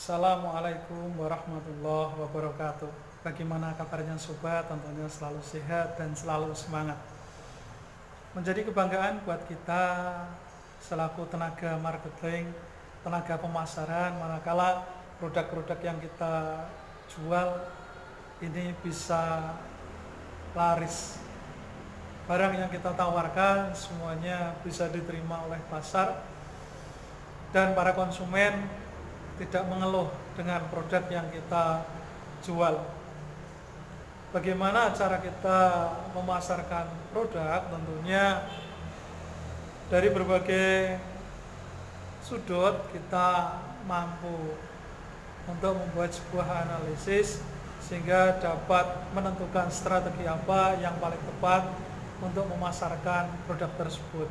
Assalamualaikum warahmatullahi wabarakatuh. Bagaimana kabarnya sobat? Tentunya selalu sehat dan selalu semangat. Menjadi kebanggaan buat kita selaku tenaga marketing, tenaga pemasaran, manakala produk-produk yang kita jual ini bisa laris. Barang yang kita tawarkan semuanya bisa diterima oleh pasar dan para konsumen tidak mengeluh dengan produk yang kita jual. Bagaimana cara kita memasarkan produk? Tentunya dari berbagai sudut kita mampu untuk membuat sebuah analisis sehingga dapat menentukan strategi apa yang paling tepat untuk memasarkan produk tersebut.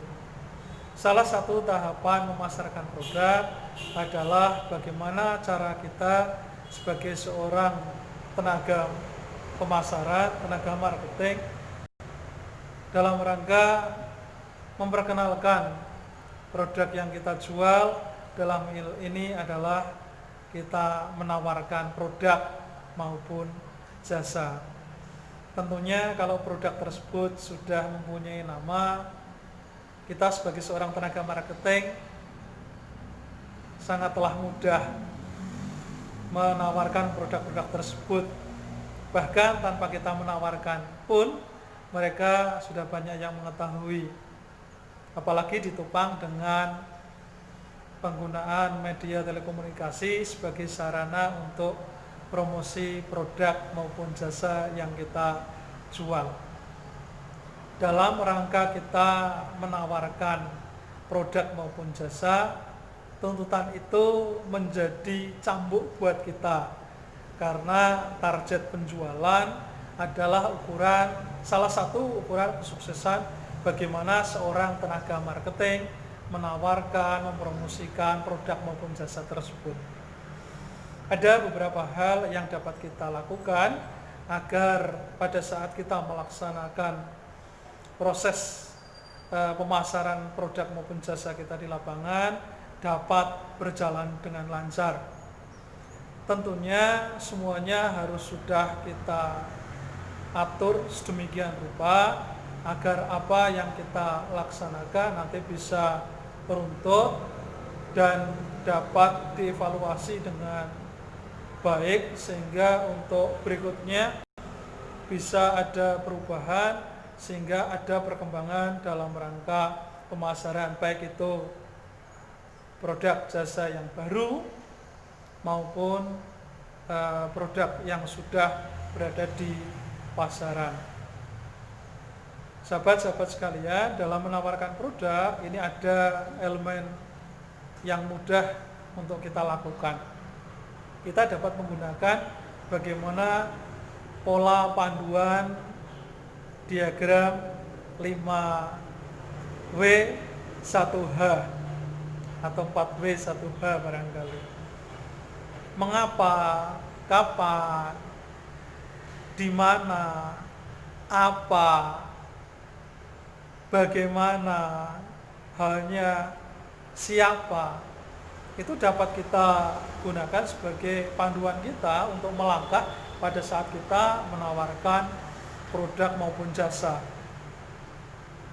Salah satu tahapan memasarkan produk adalah bagaimana cara kita sebagai seorang tenaga pemasaran, tenaga marketing dalam rangka memperkenalkan produk yang kita jual. Dalam hal ini adalah kita menawarkan produk maupun jasa. Tentunya kalau produk tersebut sudah mempunyai nama, kita sebagai seorang tenaga marketing sangatlah mudah menawarkan produk-produk tersebut. Bahkan tanpa kita menawarkan pun mereka sudah banyak yang mengetahui. Apalagi ditopang dengan penggunaan media telekomunikasi sebagai sarana untuk promosi produk maupun jasa yang kita jual. Dalam rangka kita menawarkan produk maupun jasa, tuntutan itu menjadi cambuk buat kita karena target penjualan adalah salah satu ukuran kesuksesan bagaimana seorang tenaga marketing menawarkan, mempromosikan produk maupun jasa tersebut. Ada beberapa hal yang dapat kita lakukan agar pada saat kita melaksanakan proses pemasaran produk maupun jasa kita di lapangan dapat berjalan dengan lancar. Tentunya semuanya harus sudah kita atur sedemikian rupa agar apa yang kita laksanakan nanti bisa beruntut dan dapat dievaluasi dengan baik sehingga untuk berikutnya bisa ada perubahan, sehingga ada perkembangan dalam rangka pemasaran, baik itu produk jasa yang baru maupun produk yang sudah berada di pasaran. Sahabat-sahabat sekalian, dalam menawarkan produk ini ada elemen yang mudah untuk kita lakukan. Kita dapat menggunakan bagaimana pola panduan diagram 5W 1H atau 4W 1H barangkali. Mengapa, kapan, di mana, apa, bagaimana, hanya, siapa. Itu dapat kita gunakan sebagai panduan kita untuk melangkah pada saat kita menawarkan produk maupun jasa.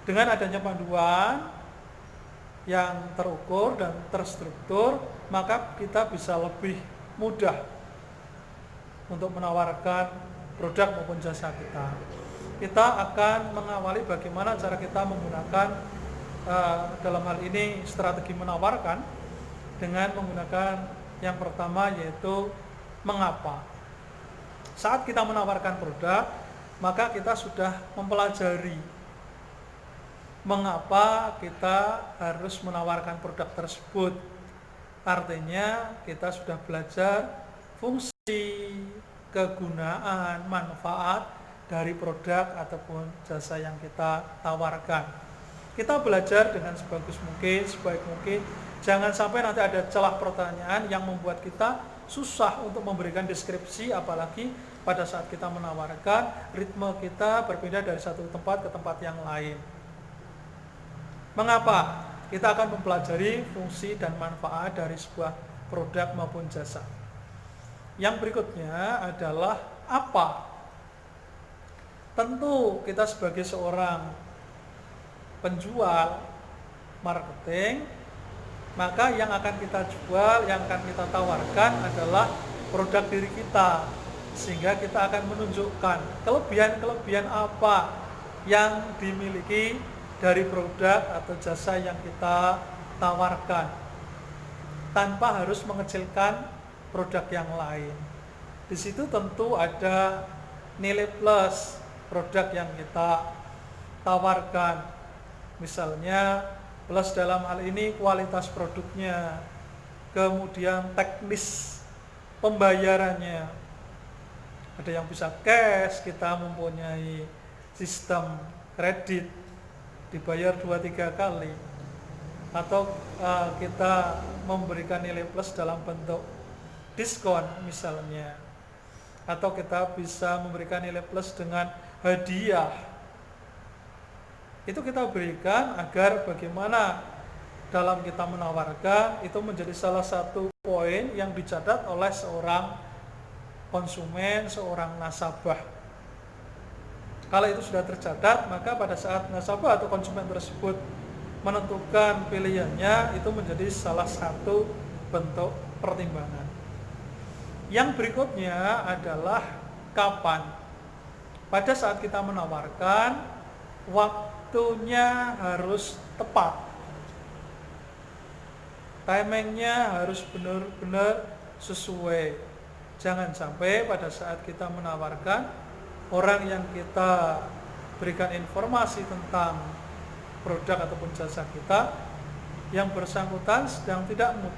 Dengan adanya panduan yang terukur dan terstruktur, maka kita bisa lebih mudah untuk menawarkan produk maupun jasa kita. Kita akan mengawali bagaimana cara kita menggunakan dalam hal ini strategi menawarkan dengan menggunakan yang pertama yaitu mengapa. Saat kita menawarkan produk, maka kita sudah mempelajari mengapa kita harus menawarkan produk tersebut. Artinya kita sudah belajar fungsi, kegunaan, manfaat dari produk ataupun jasa yang kita tawarkan. Kita belajar dengan sebagus mungkin, sebaik mungkin. Jangan sampai nanti ada celah pertanyaan yang membuat kita susah untuk memberikan deskripsi, apalagi pada saat kita menawarkan, ritme kita berbeda dari satu tempat ke tempat yang lain. Mengapa? Kita akan mempelajari fungsi dan manfaat dari sebuah produk maupun jasa. Yang berikutnya adalah apa? Tentu kita sebagai seorang penjual marketing, maka yang akan kita jual, yang akan kita tawarkan adalah produk diri kita, sehingga kita akan menunjukkan kelebihan-kelebihan apa yang dimiliki dari produk atau jasa yang kita tawarkan, tanpa harus mengecilkan produk yang lain. Di situ tentu ada nilai plus produk yang kita tawarkan. Misalnya plus dalam hal ini kualitas produknya, kemudian teknis pembayarannya. Ada yang bisa cash, kita mempunyai sistem kredit dibayar 2-3 kali, atau kita memberikan nilai plus dalam bentuk diskon misalnya, atau kita bisa memberikan nilai plus dengan hadiah. Itu kita berikan agar bagaimana dalam kita menawarkan itu menjadi salah satu poin yang dicatat oleh seorang konsumen, seorang nasabah. Kalau itu sudah tercatat, maka pada saat nasabah atau konsumen tersebut menentukan pilihannya, itu menjadi salah satu bentuk pertimbangan. Yang berikutnya adalah kapan. Pada saat kita menawarkan, waktunya harus tepat. Timingnya harus benar-benar sesuai. Jangan sampai pada saat kita menawarkan, orang yang kita berikan informasi tentang produk ataupun jasa kita, yang bersangkutan sedang tidak mood,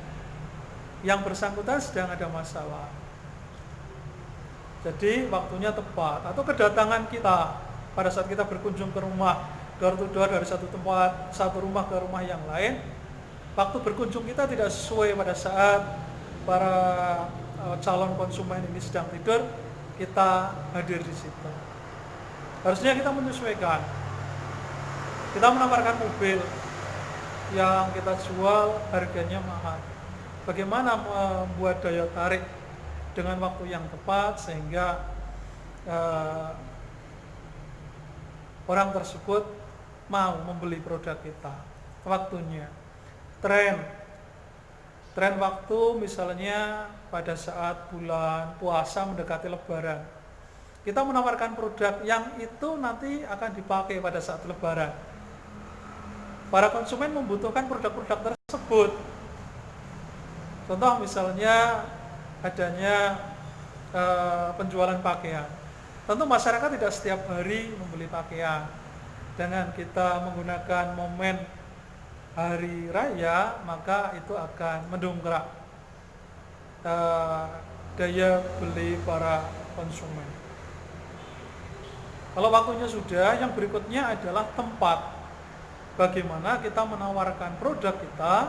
yang bersangkutan sedang ada masalah. Jadi waktunya tepat, atau kedatangan kita pada saat kita berkunjung ke rumah, door to door dari satu tempat, satu rumah ke rumah yang lain, waktu berkunjung kita tidak sesuai pada saat para calon konsumen ini sedang tidur, kita hadir di situ. Harusnya kita menyesuaikan. Kita menawarkan mobil yang kita jual harganya mahal. Bagaimana membuat daya tarik dengan waktu yang tepat sehingga orang tersebut mau membeli produk kita. Waktunya, tren waktu misalnya pada saat bulan puasa mendekati Lebaran, kita menawarkan produk yang itu nanti akan dipakai pada saat Lebaran. Para konsumen membutuhkan produk-produk tersebut. Contoh misalnya adanya penjualan pakaian. Tentu masyarakat tidak setiap hari membeli pakaian. Dengan kita menggunakan momen hari raya, maka itu akan mendongkrak daya beli para konsumen. Kalau waktunya sudah, yang berikutnya adalah tempat. Bagaimana kita menawarkan produk kita,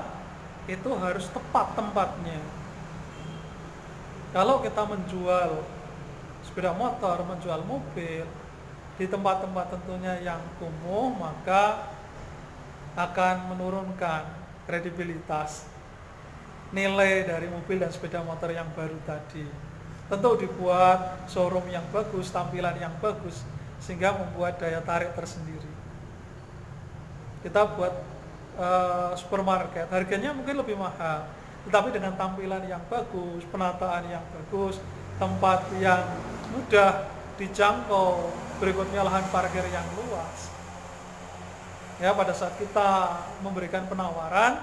itu harus tepat tempatnya. Kalau kita menjual sepeda motor, menjual mobil di tempat-tempat tentunya yang kumuh, maka akan menurunkan kredibilitas nilai dari mobil dan sepeda motor yang baru tadi. Tentu dibuat showroom yang bagus, tampilan yang bagus, sehingga membuat daya tarik tersendiri. Kita buat supermarket, harganya mungkin lebih mahal, tetapi dengan tampilan yang bagus, penataan yang bagus, tempat yang mudah dijangkau, berikutnya lahan parkir yang luas. Ya, pada saat kita memberikan penawaran,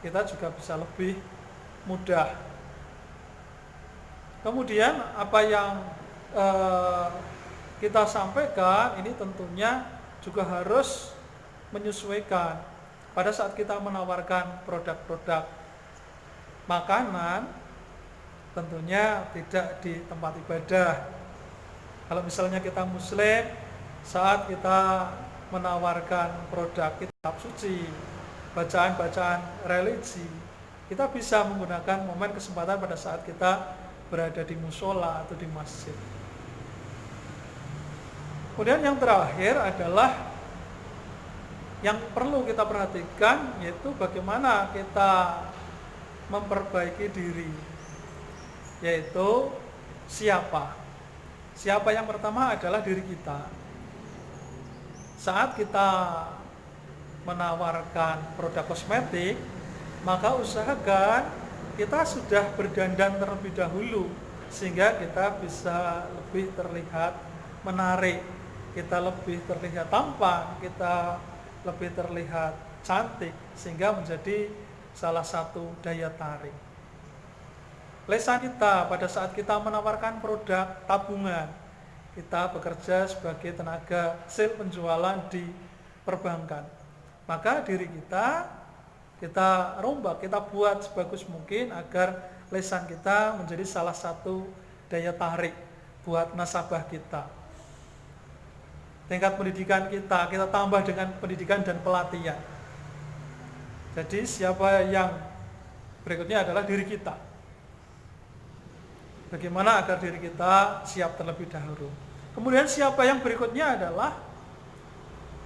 kita juga bisa lebih mudah. Kemudian apa yang kita sampaikan ini tentunya juga harus menyesuaikan. Pada saat kita menawarkan produk-produk makanan, tentunya tidak di tempat ibadah. Kalau misalnya kita muslim, saat kita menawarkan produk kitab suci, bacaan-bacaan religi, kita bisa menggunakan momen kesempatan pada saat kita berada di musola atau di masjid. Kemudian yang terakhir adalah yang perlu kita perhatikan, yaitu bagaimana kita memperbaiki diri, yaitu siapa? Siapa yang pertama adalah diri kita. Saat kita menawarkan produk kosmetik, maka usahakan kita sudah berdandan terlebih dahulu sehingga kita bisa lebih terlihat menarik, kita lebih terlihat tampan, kita lebih terlihat cantik, sehingga menjadi salah satu daya tarik. Lesan kita pada saat kita menawarkan produk tabungan, kita bekerja sebagai tenaga sales penjualan di perbankan, maka diri kita rombak, kita buat sebagus mungkin agar lesan kita menjadi salah satu daya tarik buat nasabah kita. Tingkat pendidikan kita tambah dengan pendidikan dan pelatihan. Jadi siapa yang berikutnya adalah diri kita. Bagaimana agar diri kita siap terlebih dahulu. Kemudian siapa yang berikutnya adalah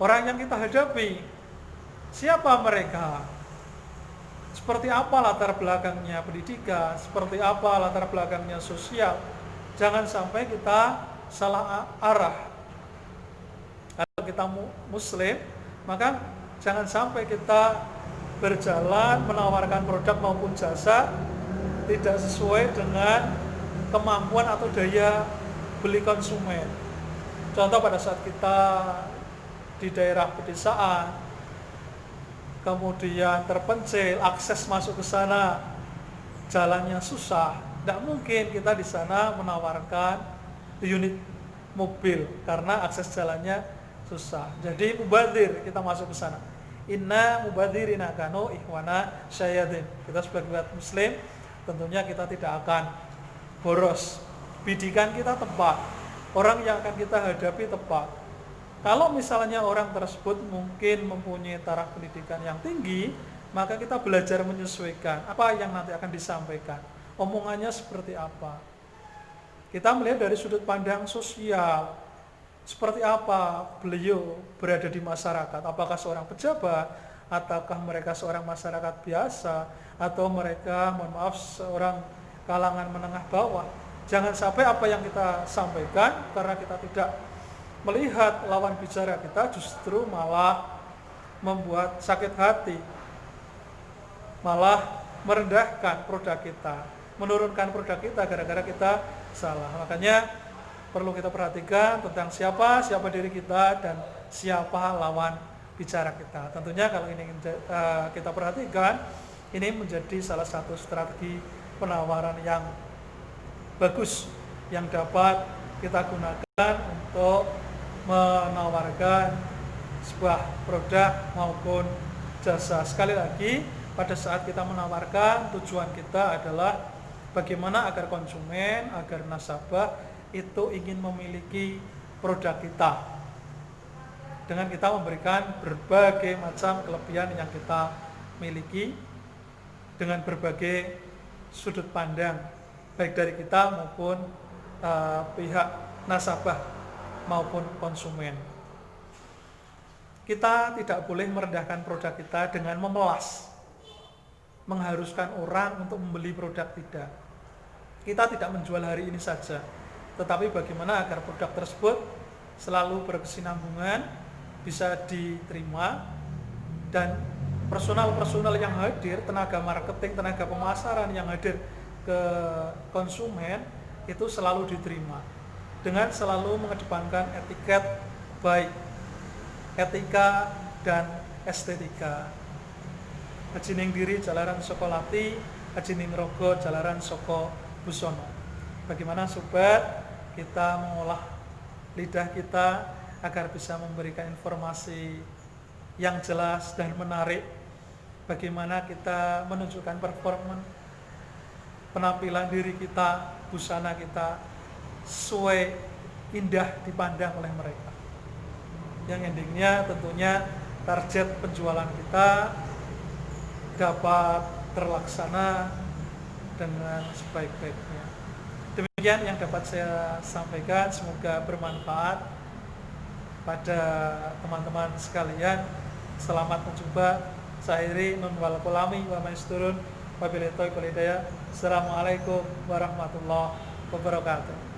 orang yang kita hadapi. Siapa mereka? Seperti apa latar belakangnya pendidikan, seperti apa latar belakangnya sosial. Jangan sampai kita salah arah. Kalau kita muslim, maka jangan sampai kita berjalan menawarkan produk maupun jasa tidak sesuai dengan kemampuan atau daya beli konsumen. Contoh pada saat kita di daerah pedesaan, kemudian terpencil, akses masuk ke sana jalannya susah, tidak mungkin kita di sana menawarkan unit mobil karena akses jalannya susah. Jadi mubadir kita masuk ke sana. Inna mubadirina kanu ikhwana syayadin. Kita sebagai umat muslim tentunya kita tidak akan boros. Bidikan kita tepat, orang yang akan kita hadapi tepat. Kalau misalnya orang tersebut mungkin mempunyai taraf pendidikan yang tinggi, maka kita belajar menyesuaikan apa yang nanti akan disampaikan, omongannya seperti apa. Kita melihat dari sudut pandang sosial, seperti apa beliau berada di masyarakat, apakah seorang pejabat, ataukah mereka seorang masyarakat biasa, atau mereka, mohon maaf, seorang kalangan menengah bawah. Jangan sampai apa yang kita sampaikan karena kita tidak melihat lawan bicara kita justru malah membuat sakit hati, malah merendahkan produk kita, menurunkan produk kita gara-gara kita salah. Makanya perlu kita perhatikan tentang siapa diri kita dan siapa lawan bicara kita. Tentunya kalau ini kita perhatikan, ini menjadi salah satu strategi penawaran yang bagus yang dapat kita gunakan untuk menawarkan sebuah produk maupun jasa. Sekali lagi, pada saat kita menawarkan, tujuan kita adalah bagaimana agar konsumen, agar nasabah itu ingin memiliki produk kita dengan kita memberikan berbagai macam kelebihan yang kita miliki dengan berbagai sudut pandang baik dari kita maupun pihak nasabah maupun konsumen. Kita tidak boleh merendahkan produk kita dengan memelas, mengharuskan orang untuk membeli produk, tidak. Kita tidak menjual hari ini saja, tetapi bagaimana agar produk tersebut selalu berkesinambungan, bisa diterima, dan personal yang hadir, tenaga marketing, tenaga pemasaran yang hadir ke konsumen itu selalu diterima dengan selalu mengedepankan etiket baik, etika dan estetika. Ajining diri jalaran Sokolati, ajining rogo jalaran Soko Busono. Bagaimana sobat kita mengolah lidah kita agar bisa memberikan informasi yang jelas dan menarik. Bagaimana kita menunjukkan performa penampilan diri kita, busana kita sesuai indah dipandang oleh mereka. Yang endingnya tentunya target penjualan kita dapat terlaksana dengan sebaik-baiknya. Demikian yang dapat saya sampaikan, semoga bermanfaat pada teman-teman sekalian. Selamat mencoba. Sairi nun wal kolami wa maisturun wabillahi taufiq wal hidayah. Assalamualaikum warahmatullahi wabarakatuh.